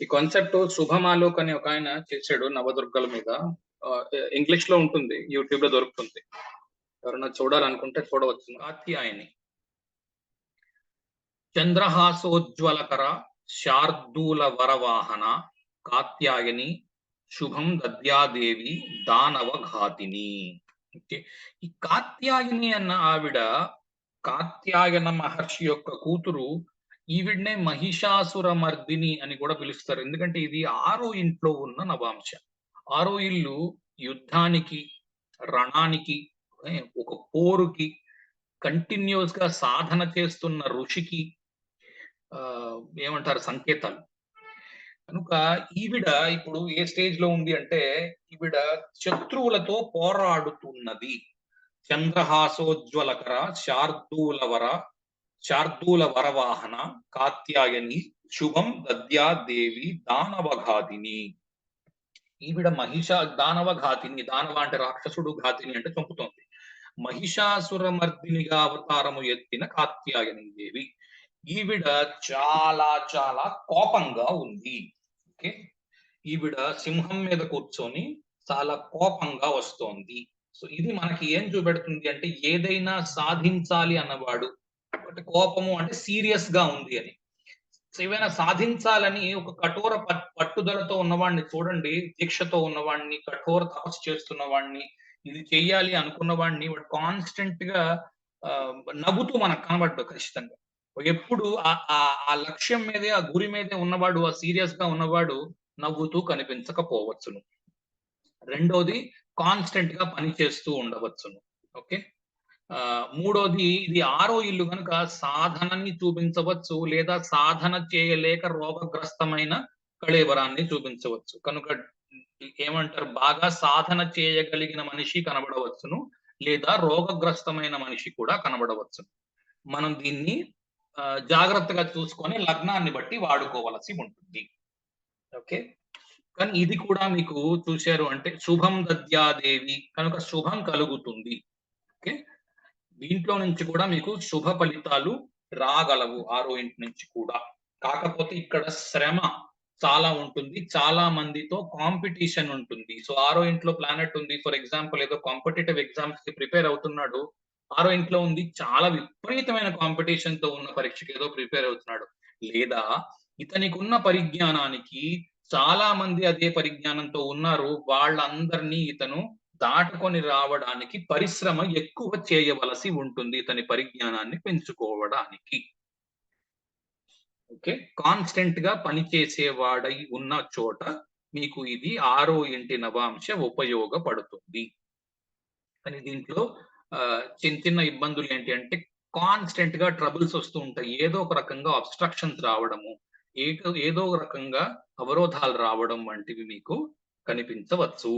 ఈ కాన్సెప్ట్ శుభమాలోక్ అని ఒక ఆయన చేశాడు నవదుర్గల మీద. ఇంగ్లీష్ లో ఉంటుంది, యూట్యూబ్ లో దొరుకుతుంది. ఎవరైనా చూడాలనుకుంటే చూడవచ్చు. కాత్యాయని. చంద్రహాసోజ్వలకర శార్దూల వరవాహన కాత్యాయని శుభం దద్యాదేవి దానవ ఘాతిని. ఓకే. ఈ కాత్యాయని అన్న ఆవిడ కాత్యాయన మహర్షి యొక్క కూతురు. ఈవిడ్నే మహిషాసుర మర్దిని అని కూడా పిలుస్తారు. ఎందుకంటే ఇది 6వ ఇంట్లో ఉన్న నవాంశ. 6వ ఇల్లు యుద్ధానికి, రణానికి, ఒక పోరుకి, కంటిన్యూస్ గా సాధన చేస్తున్న ఋషికి ఏమంటారు సంకేతాలు. కనుక ఈవిడ ఇప్పుడు ఏ స్టేజ్ లో ఉంది అంటే, ఈవిడ శత్రువులతో పోరాడుతున్నది. చంద్రహాసోజ్వలకర శార్దూల వరవాహన కాత్యాయని శుభం దద్యాదేవి దానవఘాతిని. ఈవిడ దానవఘాతిని. దానవ అంటే రాక్షసుడు, ఘాతిని అంటే చంపుతోంది. మహిషాసుర మర్దినిగా అవతారము ఎత్తిన కాత్యాయని దేవి. ఈవిడ చాలా చాలా కోపంగా ఉంది. ఓకే. ఈవిడ సింహం మీద కూర్చొని చాలా కోపంగా వస్తోంది. సో ఇది మనకి ఏం చూపెడుతుంది అంటే, ఏదైనా సాధించాలి అన్నవాడు, అంటే కోపము అంటే సీరియస్ గా ఉంది అని. సో ఏవైనా సాధించాలని ఒక కఠోర పట్టుదలతో ఉన్నవాడిని చూడండి, దీక్షతో ఉన్నవాడిని, కఠోర తపస్సు చేస్తున్న వాడిని, ఇది చెయ్యాలి అనుకున్న వాడిని, వాడు కాన్స్టెంట్ గా నవ్వుతూ మనకు కనబడ్డాడు ఖచ్చితంగా. ఎప్పుడు ఆ లక్ష్యం మీదే, ఆ గురి మీదే ఉన్నవాడు, ఆ సీరియస్ గా ఉన్నవాడు నవ్వుతూ కనిపించకపోవచ్చును. రెండోది కాన్స్టెంట్ గా పని చేస్తూ ఉండవచ్చును. ఓకే. మూడోది, ఇది 6వ ఇల్లు కనుక సాధనని చూపించవచ్చు, లేదా సాధన చేయలేక రోగగ్రస్తమైన కళేబరాన్ని చూపించవచ్చు. కనుక ఏమంటారు, బాగా సాధన చేయగలిగిన మనిషి కనబడవచ్చును, లేదా రోగగ్రస్తమైన మనిషి కూడా కనబడవచ్చును. మనం దీన్ని జాగ్రత్తగా చూసుకొని లగ్నాన్ని బట్టి వాడుకోవలసి ఉంటుంది. ఓకే. కానీ ఇది కూడా మీకు చూశారు అంటే శుభం దద్యాదేవి కనుక శుభం కలుగుతుంది. ఓకే. దీంట్లో నుంచి కూడా మీకు శుభ ఫలితాలు రాగలవు 6వ ఇంటి నుంచి కూడా. కాకపోతే ఇక్కడ శ్రమ చాలా ఉంటుంది, చాలా మందితో కాంపిటీషన్ ఉంటుంది. సో 6వ ఇంట్లో ప్లానెట్ ఉంది, ఫర్ ఎగ్జాంపుల్ ఏదో కాంపిటేటివ్ ఎగ్జామ్స్ కి ప్రిపేర్ అవుతున్నాడు, 6వ ఇంట్లో ఉంది, చాలా విపరీతమైన కాంపిటీషన్ తో ఉన్న పరీక్షకి ఏదో ప్రిపేర్ అవుతున్నాడు, లేదా ఇతనికి ఉన్న పరిజ్ఞానానికి చాలా మంది అదే పరిజ్ఞానంతో ఉన్నారు, వాళ్ళందరినీ ఇతను దాటుకొని రావడానికి పరిశ్రమ ఎక్కువ చేయవలసి ఉంటుంది ఇతని పరిజ్ఞానాన్ని పెంచుకోవడానికి. ఓకే. కాన్స్టెంట్ గా పనిచేసేవాడై ఉన్న చోట మీకు ఇది 6వ ఇంటి నవాంశ ఉపయోగపడుతుంది. కానీ దీంట్లో చిన్న చిన్న ఇబ్బందులు ఏంటి అంటే, కాన్స్టెంట్ గా ట్రబుల్స్ వస్తూ ఉంటాయి. ఏదో ఒక రకంగా అబ్స్ట్రక్షన్స్ రావడము, ఏదో ఒక రకంగా అవరోధాలు రావడం వంటివి మీకు కనిపించవచ్చు.